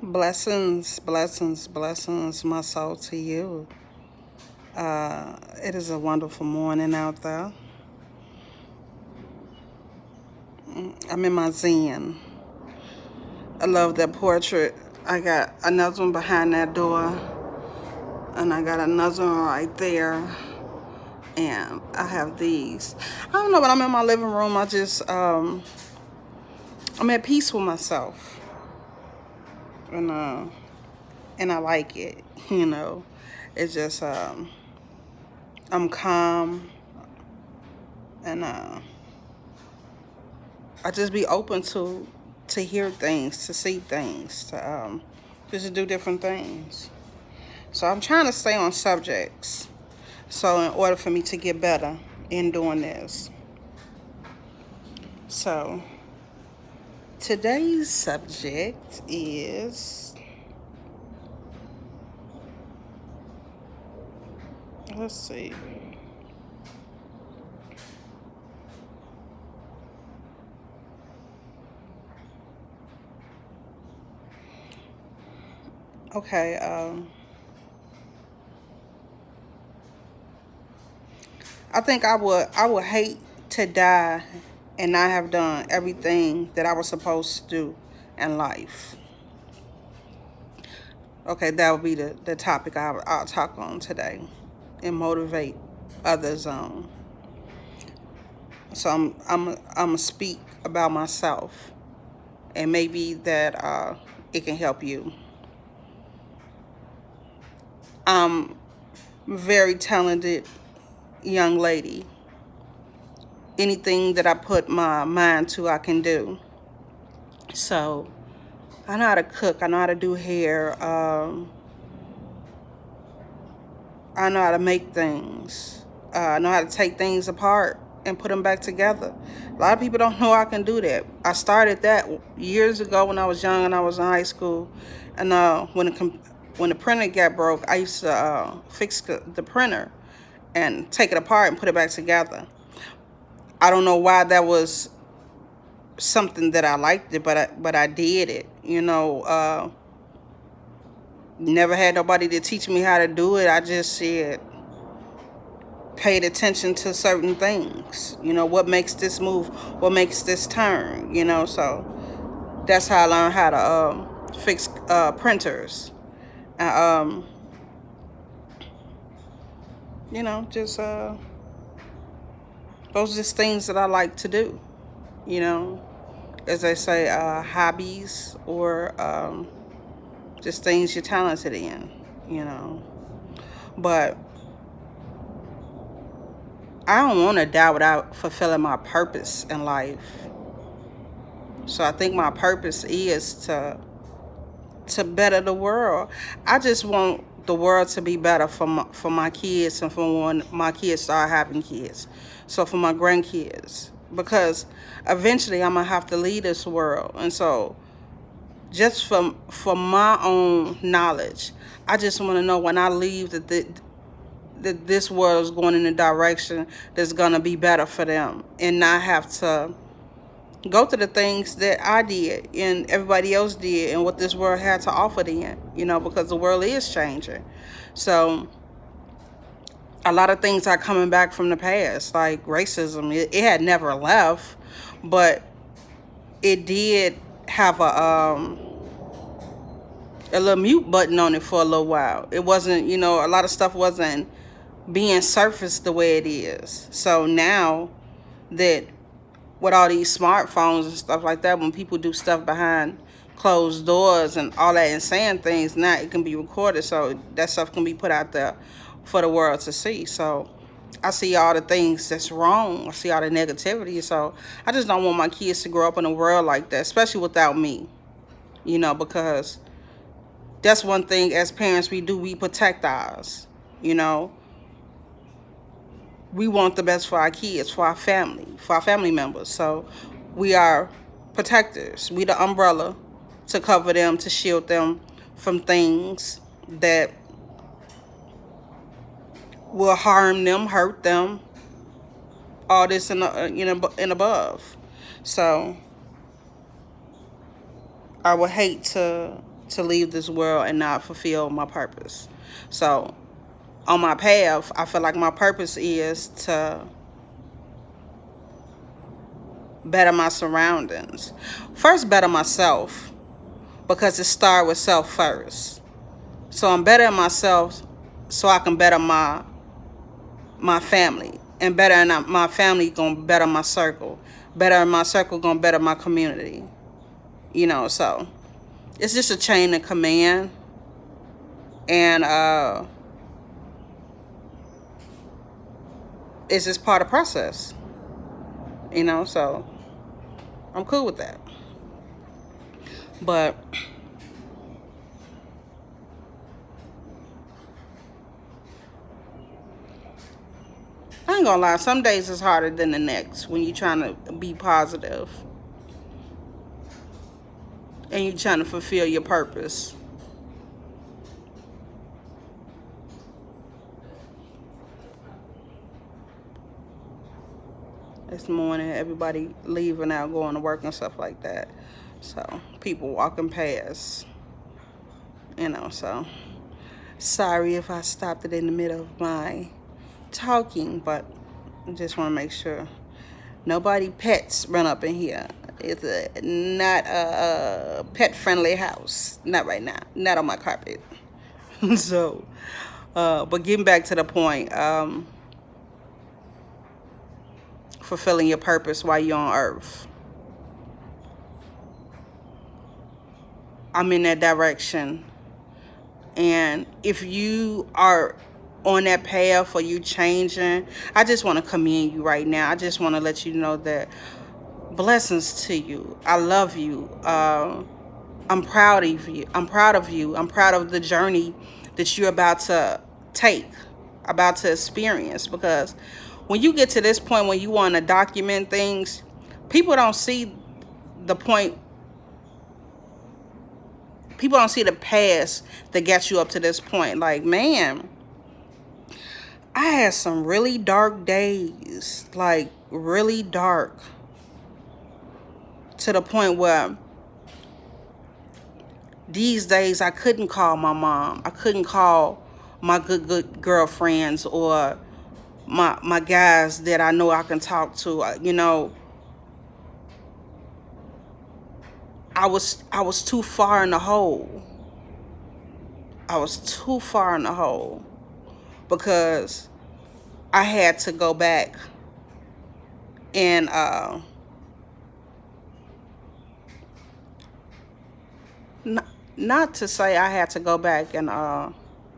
Blessings, blessings, blessings, my soul to you. It is a wonderful morning out there. I'm in my zen. I love that portrait. I got another one behind that door, and I got another one right there. And I have these. I don't know, but I'm in my living room. I'm at peace with myself, and I like it. You know, it's just I'm calm, and I just be open to hear things, to see things, to just to do different things. So I'm trying to stay on subjects. So in order for me to get better in doing this. So today's subject is, let's see. Okay, I think I would hate to die and not have done everything that I was supposed to do in life. Okay, that would be the topic I'll talk on today and motivate others on. So I'm gonna speak about myself, and maybe that it can help you. I'm a very talented young lady. Anything that I put my mind to, I can do. So I know how to cook. I know how to do hair. I know how to make things. I know how to take things apart and put them back together. A lot of people don't know I can do that. I started that years ago when I was young and I was in high school. And when the printer got broke, I used to fix the printer and take it apart and put it back together. I don't know why that was something that I liked it, but I did it. Never had nobody to teach me how to do it. I just said, paid attention to certain things. What makes this move? What makes this turn? So that's how I learned how to fix printers. And, just those are just things that I like to do. You know, as they say, hobbies or just things you're talented in. But I don't want to die without fulfilling my purpose in life. So I think my purpose is to better the world. I just want the world to be better for my kids and for when my kids start having kids. So for my grandkids, because eventually I'm gonna have to leave this world, and so just for my own knowledge, I just want to know when I leave that this world is going in a direction that's gonna be better for them, and not have to go through the things that I did and everybody else did and what this world had to offer them, because the world is changing. So a lot of things are coming back from the past, like racism. It had never left, but it did have a little mute button on it for a little while. It wasn't, a lot of stuff wasn't being surfaced the way it is. So now that with all these smartphones and stuff like that, when people do stuff behind closed doors and all that and saying things, now it can be recorded, so that stuff can be put out there for the world to see. So I see all the things that's wrong. I see all the negativity. So I just don't want my kids to grow up in a world like that, especially without me, because that's one thing as parents we do. We protect ours, we want the best for our kids, for our family members. So we are protectors. We the umbrella to cover them, to shield them from things that will harm them, hurt them, all this and above. So I would hate to to leave this world and not fulfill my purpose. So on my path, I feel like my purpose is to better my surroundings. First, better myself, because it starts with self first. So I'm bettering myself so I can better my family, and better my family gonna better my circle. Better my circle gonna better my community. You know, so it's just a chain of command, and it's just part of the process. You know, so I'm cool with that. But I ain't gonna lie, some days it's harder than the next when you're trying to be positive and you're trying to fulfill your purpose. This morning, everybody leaving out, going to work and stuff like that. So, people walking past, you know, so sorry if I stopped it in the middle of my talking, but I just want to make sure nobody pets run up in here. It's not a pet-friendly house. Not right now. Not on my carpet. So, but getting back to the point, fulfilling your purpose while you're on earth. I'm in that direction. And if you are on that path or you changing, I just want to commend you right now. I just want to let you know that blessings to you. I love you. I'm proud of you. I'm proud of you. I'm proud of the journey that you're about to take, about to experience. Because when you get to this point, when you want to document things, people don't see the point. People don't see the past that got you up to this point. Like, man, I had some really dark days, like really dark, to the point where these days I couldn't call my mom. I couldn't call my good girlfriends or my guys that I know I can talk to. You know, I was too far in the hole. I was too far in the hole because I had to go back and not to say I had to go back and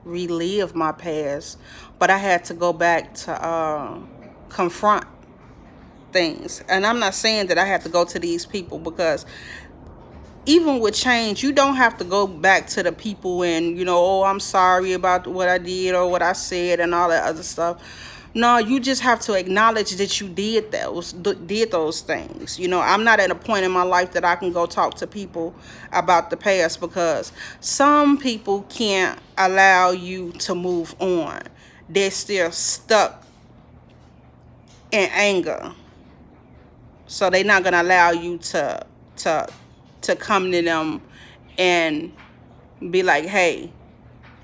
relive my past, but I had to go back to confront things. And I'm not saying that I have to go to these people, because even with change, you don't have to go back to the people and, you know, oh, I'm sorry about what I did or what I said and all that other stuff. No, you just have to acknowledge that you did those things. You know, I'm not at a point in my life that I can go talk to people about the past, because some people can't allow you to move on. They're still stuck in anger. So they're not going to allow you to come to them and be like, hey,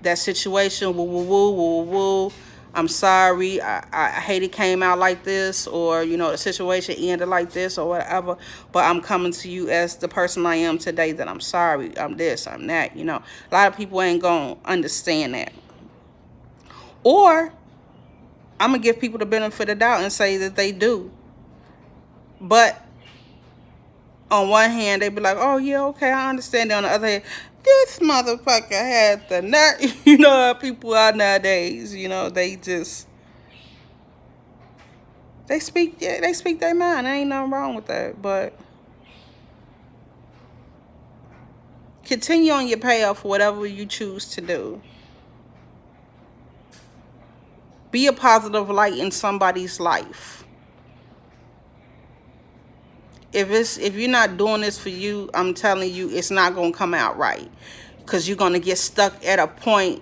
that situation, woo, woo, woo, woo, woo, I'm sorry, I hate it came out like this, or, you know, the situation ended like this or whatever, but I'm coming to you as the person I am today, that I'm sorry, I'm this, I'm that, you know. A lot of people ain't gonna understand that. Or I'm gonna give people the benefit of the doubt and say that they do. But on one hand, they be like, oh, yeah, okay, I understand. On the other hand, this motherfucker had the nerve. You know how people are nowadays. You know, they speak their mind. There ain't nothing wrong with that. But continue on your path for whatever you choose to do. Be a positive light in somebody's life. If you're not doing this for you, I'm telling you, it's not going to come out right. Because you're going to get stuck at a point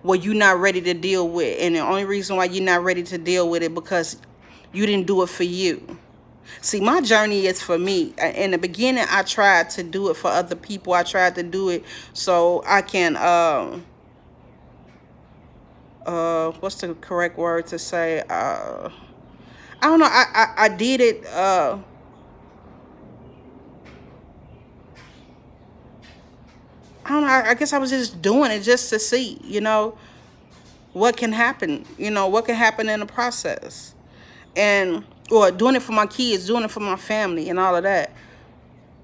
where you're not ready to deal with. And the only reason why you're not ready to deal with it, because you didn't do it for you. See, my journey is for me. In the beginning, I tried to do it for other people. I tried to do it so I can, what's the correct word to say? I don't know. I did it, I don't know. I guess I was just doing it just to see, what can happen, what can happen in the process. And, or doing it for my kids, doing it for my family and all of that.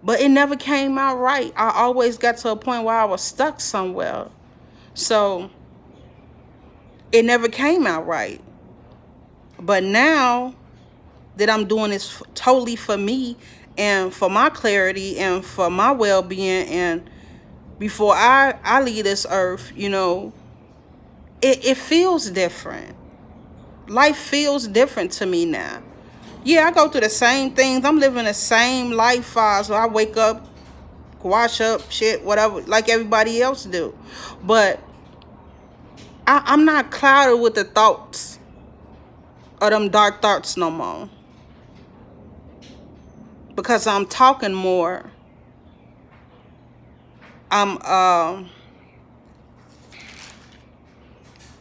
But it never came out right. I always got to a point where I was stuck somewhere. So it never came out right. But now that I'm doing this totally for me and for my clarity and for my well-being, and before I leave this earth, it feels different. Life feels different to me now. Yeah, I go through the same things. I'm living the same life phase. So I wake up, wash up, shit, whatever, like everybody else do. But I'm not clouded with the thoughts of them dark thoughts no more. Because I'm talking more. I'm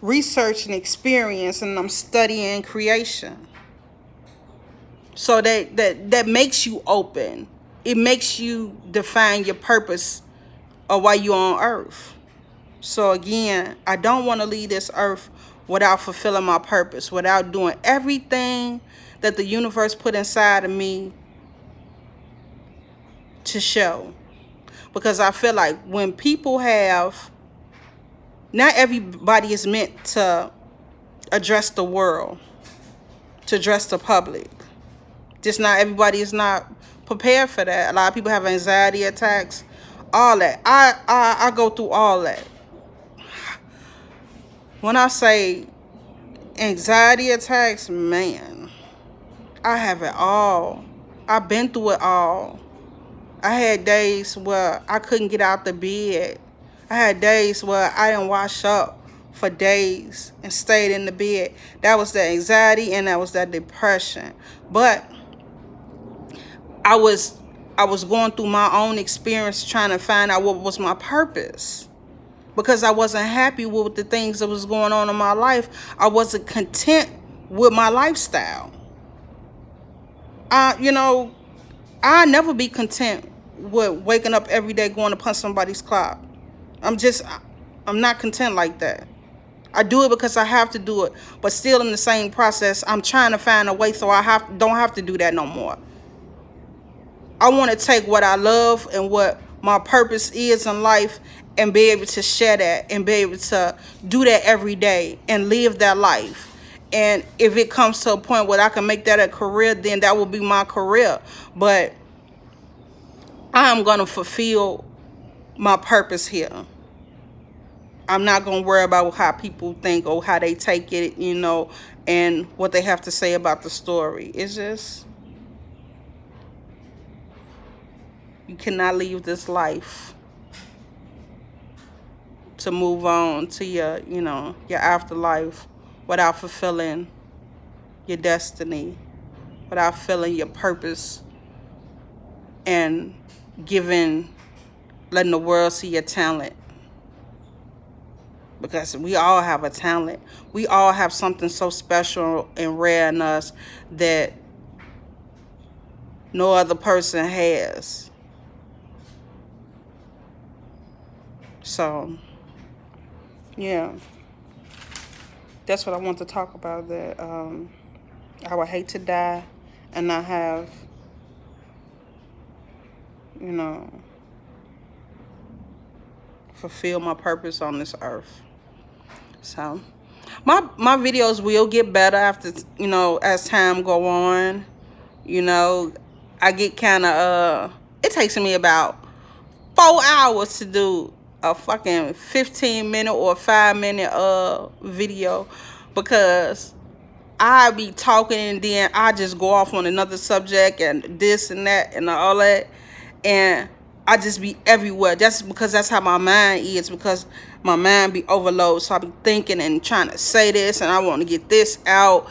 researching experience, and I'm studying creation. So that makes you open. It makes you define your purpose of why you're on earth. So again, I don't want to leave this earth without fulfilling my purpose, without doing everything that the universe put inside of me to show. Because I feel like when people have, not everybody is meant to address the world, to address the public. Just not everybody is not prepared for that. A lot of people have anxiety attacks, all that. I go through all that. When I say anxiety attacks, man, I have it all. I've been through it all. I had days where I couldn't get out the bed. I had days where I didn't wash up for days and stayed in the bed. That was the anxiety and that was that depression. But I was going through my own experience trying to find out what was my purpose. Because I wasn't happy with the things that was going on in my life. I wasn't content with my lifestyle. I'll never be content with waking up every day going to punch somebody's clock. I'm not content like that. I do it because I have to do it. But still in the same process, I'm trying to find a way so I don't have to do that no more. I want to take what I love and what my purpose is in life and be able to share that and be able to do that every day and live that life. And if it comes to a point where I can make that a career, then that will be my career. But I'm going to fulfill my purpose here. I'm not going to worry about how people think or how they take it, and what they have to say about the story. It's just, you cannot leave this life to move on to your afterlife without fulfilling your destiny, without feeling your purpose and letting the world see your talent. Because we all have a talent. We all have something so special and rare in us that no other person has. So, yeah. That's what I want to talk about. That I would hate to die and not have, fulfill my purpose on this earth. So my videos will get better after, as time go on. I get kind of, it takes me about 4 hours to do a fucking 15-minute or 5-minute video, because I be talking and then I just go off on another subject and this and that and all that, and I just be everywhere. That's because that's how my mind is, because my mind be overloaded. So I be thinking and trying to say this and I want to get this out.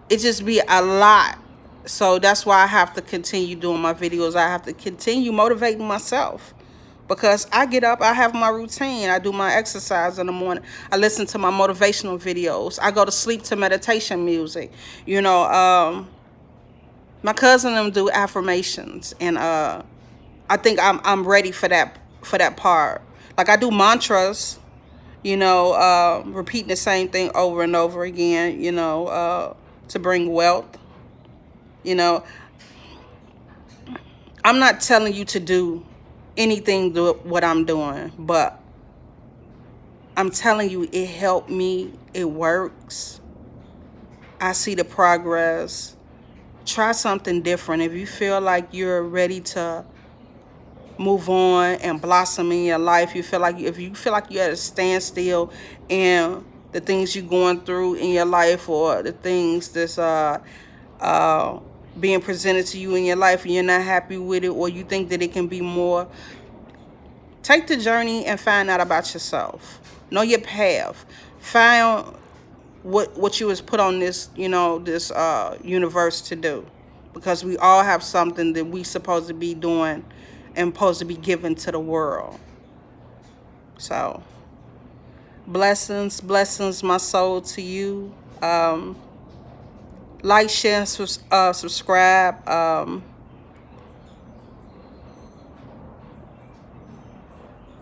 It just be a lot. So that's why I have to continue doing my videos. I have to continue motivating myself, because I get up, I have my routine. I do my exercise in the morning. I listen to my motivational videos. I go to sleep to meditation music. You know, my cousin and them do affirmations, and I think I'm ready for that part. Like, I do mantras, you know, repeating the same thing over and over again, you know, to bring wealth. You know, I'm not telling you to do anything to what I'm doing, but I'm telling you it helped me. It works. I see the progress. Try something different. If you feel like you're ready to move on and blossom in your life, if you feel like you're at a standstill and the things you're going through in your life, or the things that's being presented to you in your life, and you're not happy with it, or you think that it can be more, take the journey and find out about yourself. Know your path. Find what you was put on this, you know, this universe to do, because we all have something that we supposed to be doing and supposed to be given to the world. So blessings, my soul, to you. Like, share, and subscribe.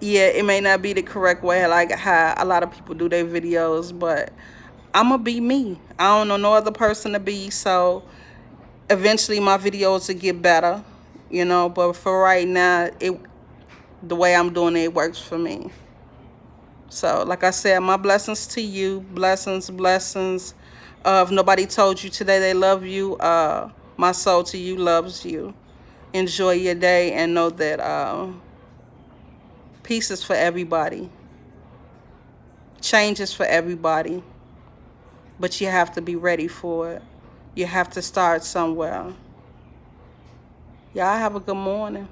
Yeah, it may not be the correct way, like how a lot of people do their videos, but I'm gonna be me. I don't know no other person to be. So eventually my videos will get better, you know, but for right now, the way I'm doing it works for me. So like I said, my blessings to you. Blessings. If nobody told you today they love you, my soul to you loves you. Enjoy your day, and know that peace is for everybody. Change is for everybody. But you have to be ready for it. You have to start somewhere. Y'all have a good morning.